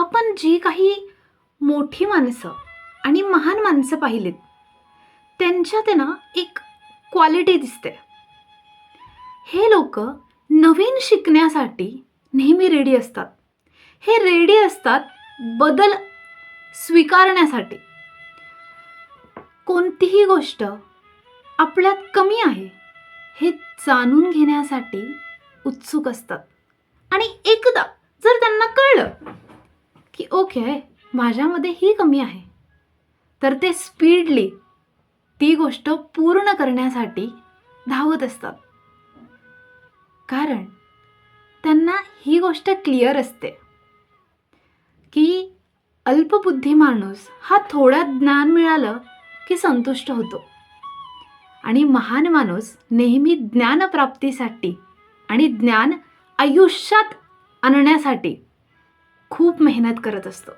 आपण जी काही मोठी माणसं आणि महान माणसं पाहिलीत, त्यांच्यात आहे ना एक क्वालिटी दिसते. हे लोक नवीन शिकण्यासाठी नेहमी रेडी असतात. हे रेडी असतात बदल स्वीकारण्यासाठी. कोणतीही गोष्ट आपल्यात कमी आहे हे जाणून घेण्यासाठी उत्सुक असतात. आणि एकदा जर त्यांना कळलं की ओके, माझ्यामध्ये ही कमी आहे, तर ते स्पीडली ती गोष्ट पूर्ण करण्यासाठी धावत असतात. कारण त्यांना ही गोष्ट क्लिअर असते की अल्पबुद्धी माणूस हा थोडं ज्ञान मिळालं की संतुष्ट होतो, आणि महान माणूस नेहमी ज्ञानप्राप्तीसाठी आणि ज्ञान आयुष्यात आणण्यासाठी खूप मेहनत करत असतो.